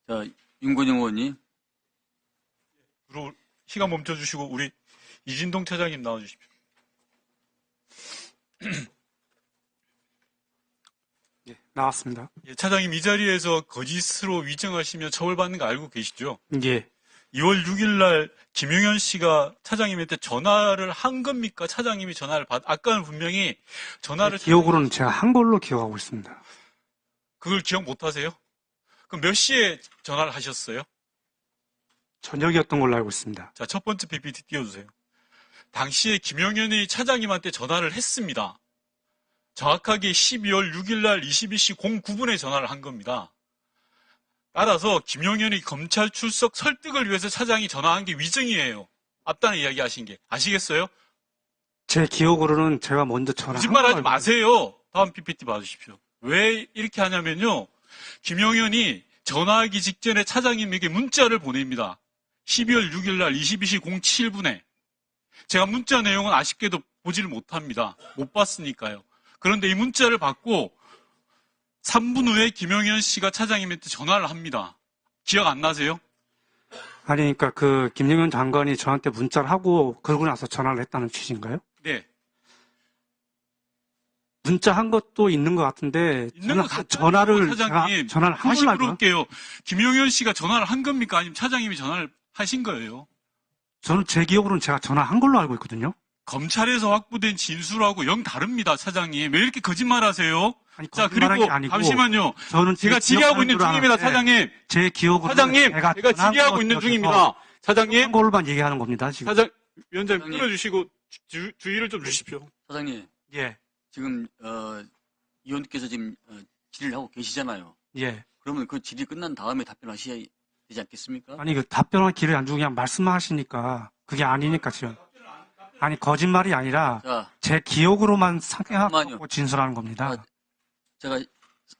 자, 윤건영 의원님. 시간 멈춰주시고 우리 이진동 차장님 나와주십시오. 예, 나왔습니다. 예, 차장님 이 자리에서 거짓으로 위증하시면 처벌받는 거 알고 계시죠? 예, 2월 6일 날 김용현 씨가 차장님한테 전화를 한 겁니까? 차장님이 전화를 아까는 분명히 전화를 기억으로는 제가 한 걸로 기억하고 있습니다. 그걸 기억 못 하세요? 그럼 몇 시에 전화를 하셨어요? 저녁이었던 걸로 알고 있습니다. 자, 첫 번째 PPT 띄워주세요. 당시에 김용현이 차장님한테 전화를 했습니다. 정확하게 12월 6일 날 22시 09분에 전화를 한 겁니다. 따라서 김용현이 검찰 출석 설득을 위해서 차장이 전화한 게 위증이에요. 앞단에 이야기하신 게. 아시겠어요? 제 기억으로는 제가 먼저 전화한 거짓말하지 걸로 마세요. 다음 PPT 봐주십시오. 왜 이렇게 하냐면요. 김용현이 전화하기 직전에 차장님에게 문자를 보냅니다. 12월 6일 날 22시 07분에. 제가 문자 내용은 아쉽게도 보지를 못합니다. 못 봤으니까요. 그런데 이 문자를 받고 3분 후에 김용현 씨가 차장님한테 전화를 합니다. 기억 안 나세요? 아니, 그러니까 그 김용현 장관이 저한테 문자를 하고 그러고 나서 전화를 했다는 취지인가요? 네. 문자 한 것도 있는 것 같은데 있는 것 전화를 차장님. 전화를 한 다시 걸로 알고 물어볼게요. 김용현 씨가 전화를 한 겁니까? 아니면 차장님이 전화를 하신 거예요? 저는 제 기억으로는 제가 전화한 걸로 알고 있거든요. 검찰에서 확보된 진술하고 영 다릅니다, 차장님. 왜 이렇게 거짓말하세요? 아니, 자, 거짓말한 그리고 게 아니고 잠시만요. 저는 제가 질의하고 있는 중입니다, 차장님. 제 기억으로 차장님, 제가 질의하고 있는 중입니다. 차장님. 한 걸로만 얘기하는 겁니다, 지금. 위원장님 끊어주시고 주의를 좀 주십시오. 사장님. 예, 지금, 의원님께서 지금, 질의를 하고 계시잖아요. 예. 그러면 그 질의 끝난 다음에 답변하셔야 되지 않겠습니까? 아니, 그 답변할 기회를 안 주고 그냥 말씀만 하시니까 그게 아니니까 지금. 아니, 거짓말이 아니라 자, 제 기억으로만 잠깐만요. 상해하고 진술하는 겁니다. 아, 제가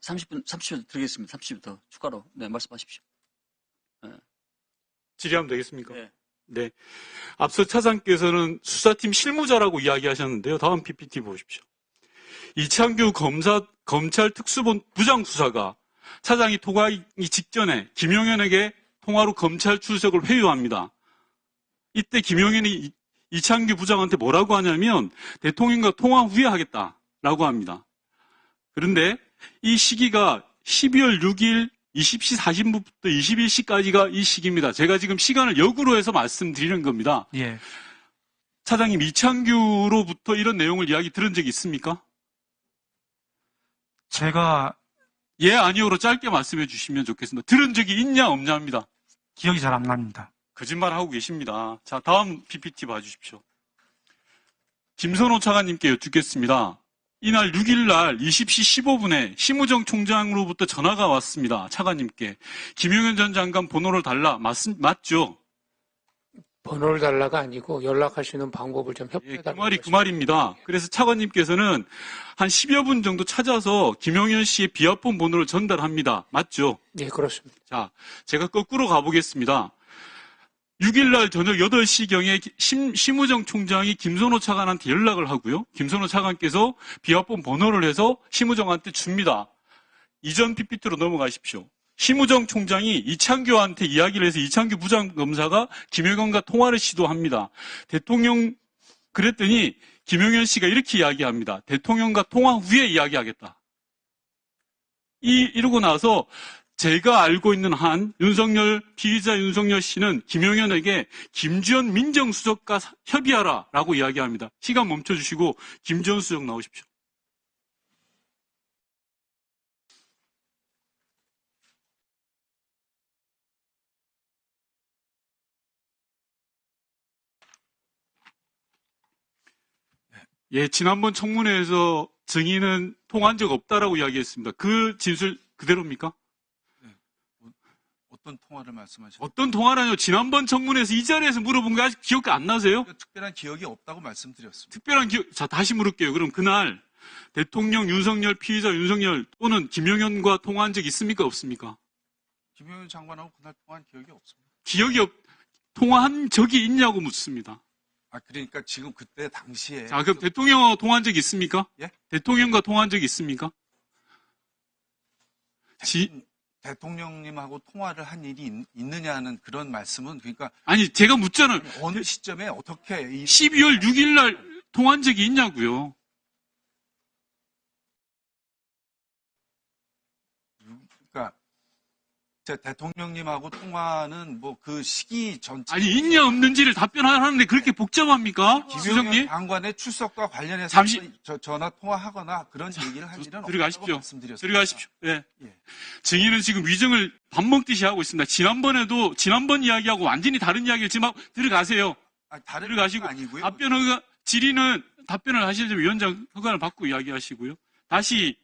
30분 드리겠습니다. 30분부터 추가로. 네, 말씀하십시오. 질의하면 되겠습니까? 네. 네. 앞서 차장께서는 수사팀 실무자라고 이야기하셨는데요. 다음 PPT 보십시오. 이창규 검찰 부장수사가 차장이 통화하기 직전에 김용현에게 통화로 검찰 출석을 회유합니다. 이때 김용현이 이창규 부장한테 뭐라고 하냐면 대통령과 통화 후에 하겠다라고 합니다. 그런데 이 시기가 12월 6일 20시 40분부터 21시까지가 이 시기입니다. 제가 지금 시간을 역으로 해서 말씀드리는 겁니다. 예. 차장님, 이창규로부터 이런 내용을 이야기 들은 적이 있습니까? 제가 예, 아니요로 짧게 말씀해 주시면 좋겠습니다. 들은 적이 있냐, 없냐입니다. 기억이 잘 안 납니다. 거짓말하고 계십니다. 자, 다음 PPT 봐주십시오. 김선호 차관님께 여쭙겠습니다. 이날 6일날 20시 15분에 심우정 총장으로부터 전화가 왔습니다. 차관님께. 김용현 전 장관 번호를 달라. 맞죠? 번호를 달라가 아니고 연락하시는 방법을 좀 예, 협조해달라고. 그 말이 그 말입니다. 그래서 차관님께서는 한 10여 분 정도 찾아서 김용현 씨의 비화폰 번호를 전달합니다. 맞죠? 예, 그렇습니다. 자, 제가 거꾸로 가보겠습니다. 6일날 저녁 8시경에 심우정 총장이 김선호 차관한테 연락을 하고요. 김선호 차관께서 비화폰 번호를 해서 심우정한테 줍니다. 이전 PPT로 넘어가십시오. 심우정 총장이 이창규한테 이야기를 해서 이창규 부장검사가 김용현과 통화를 시도합니다. 그랬더니 김용현 씨가 이렇게 이야기합니다. 대통령과 통화 후에 이야기하겠다. 이러고 나서 제가 알고 있는 한 피의자 윤석열 씨는 김용현에게 김주현 민정수석과 협의하라라고 이야기합니다. 시간 멈춰주시고 김주현 수석 나오십시오. 예, 지난번 청문회에서 증인은 통화한 적 없다라고 이야기했습니다. 그 진술 그대로입니까? 어떤 통화를 말씀하셨나요? 어떤 통화라뇨? 지난번 청문회에서 이 자리에서 물어본 게 아직 기억 안 나세요? 특별한 기억이 없다고 말씀드렸습니다. 특별한 기억, 자, 다시 물을게요. 그럼 그날 대통령 윤석열, 피의자 윤석열 또는 김용현과 통화한 적 있습니까? 없습니까? 김용현 장관하고 그날 통화한 기억이 없습니다. 통화한 적이 있냐고 묻습니다. 그러니까 지금 그때 당시에. 자, 그럼 대통령과 통화한 적 있습니까? 예? 대통령과 통화한 적 있습니까? 대통령님하고 통화를 한 일이 있느냐는 그런 말씀은 그러니까 아니, 제가 묻자는 어느 시점에 어떻게 12월 6일 날 통화한 적이 있냐고요. 그러니까 대통령님하고 통화는 뭐 그 시기 전체 아니, 있냐 없는지를 답변하는데 그렇게 복잡합니까? 김용현 수석님? 장관의 출석과 관련해서 잠시- 전화 통화하거나 그런 얘기를 할 일은 없다고 들어가십시오. 말씀드렸습니다. 들어가십시오. 예. 예. 증인은 지금 위증을 밥 먹듯이 하고 있습니다. 지난번 이야기하고 완전히 다른 이야기를 지금 하고 들어가세요. 다른 들어가시고 건 아니고요. 질의는 답변을 하시려면 위원장 허가를 받고 이야기하시고요. 다시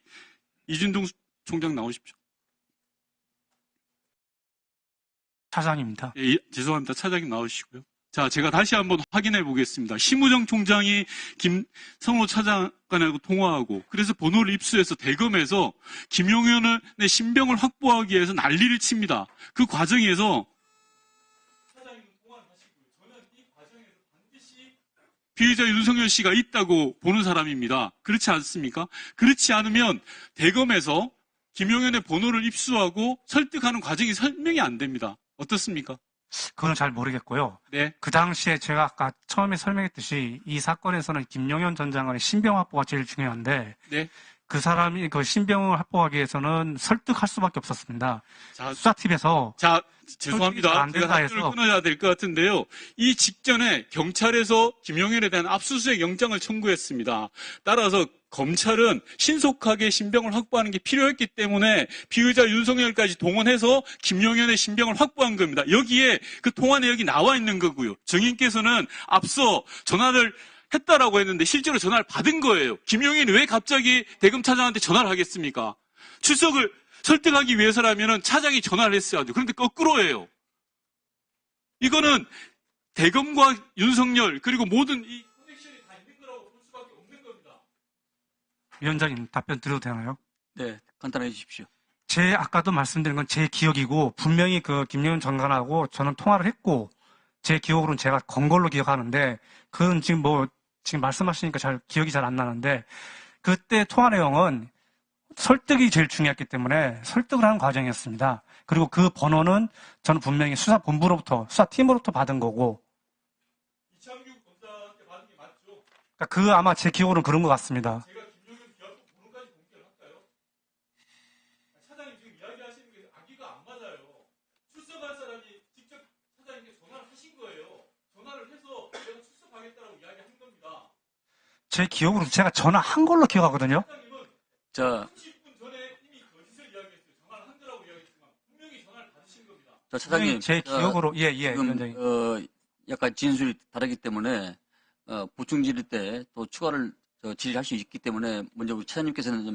이준동 총장 나오십시오. 차장입니다. 예, 죄송합니다. 차장님 나오시고요. 자, 제가 다시 한번 확인해 보겠습니다. 심우정 총장이 김성로 차장관하고 통화하고 그래서 번호를 입수해서 대검에서 김용현의 신병을 확보하기 위해서 난리를 칩니다. 그 과정에서 차장님 통화를 하시고요. 저는 이 과정에서 반드시 피의자 윤석열 씨가 있다고 보는 사람입니다. 그렇지 않습니까? 그렇지 않으면 대검에서 김용현의 번호를 입수하고 설득하는 과정이 설명이 안 됩니다. 어떻습니까? 그건 잘 모르겠고요. 네. 그 당시에 제가 아까 처음에 설명했듯이 이 사건에서는 김용현 전 장관의 신병 확보가 제일 중요한데 네. 그 사람이 그 신병을 확보하기 위해서는 설득할 수밖에 없었습니다. 자, 수사팀에서 자, 설득이 죄송합니다. 안 된다 제가 답변을 해서. 끊어야 될 것 같은데요. 이 직전에 경찰에서 김용현에 대한 압수수색 영장을 청구했습니다. 따라서 검찰은 신속하게 신병을 확보하는 게 필요했기 때문에 피의자 윤석열까지 동원해서 김용현의 신병을 확보한 겁니다. 여기에 그 통화 내역이 나와 있는 거고요. 증인께서는 앞서 전화를 했다라고 했는데 실제로 전화를 받은 거예요. 김용현이 왜 갑자기 대검 차장한테 전화를 하겠습니까? 출석을 설득하기 위해서라면 차장이 전화를 했어야죠. 그런데 거꾸로예요. 이거는 대검과 윤석열 그리고 모든 이 커넥션이 다 있는 거라고 볼 수밖에 없는 겁니다. 위원장님 답변 드려도 되나요? 네, 간단하게 해주십시오. 제 아까도 말씀드린 건 제 기억이고 분명히 그 김용현 장관하고 저는 통화를 했고 제 기억으로는 제가 건 걸로 기억하는데 그건 지금 말씀하시니까 기억이 잘 안 나는데 그때 통화 내용은 설득이 제일 중요했기 때문에 설득을 하는 과정이었습니다. 그리고 그 번호는 저는 분명히 수사본부로부터 수사팀으로부터 받은 거고 이창규 검사한테 받은 게 맞죠? 그러니까 그 아마 제 기억으로는 그런 것 같습니다. 제가 김용현 기합 번호까지 공개를 할까요? 차장님 지금 이야기하시는 게 아기가 안 맞아요. 출석할 사람이 직접 차장님께 전화를 하신 거예요. 전화를 해서 내가 출석하겠다라고 이야기한 겁니다. 제 기억으로 제가 전화한 걸로 기억하거든요. 차장님은 자, 30분 전에 이미 거짓을 이야기했어요. 전화를 한 거라고 이야기했지만 분명히 전화를 받으신 겁니다. 자 차장님. 제 기억으로 지금, 위원장님. 약간 진술이 다르기 때문에, 보충 질의 때 또 추가를 질의할 수 있기 때문에, 먼저 우리 차장님께서는 좀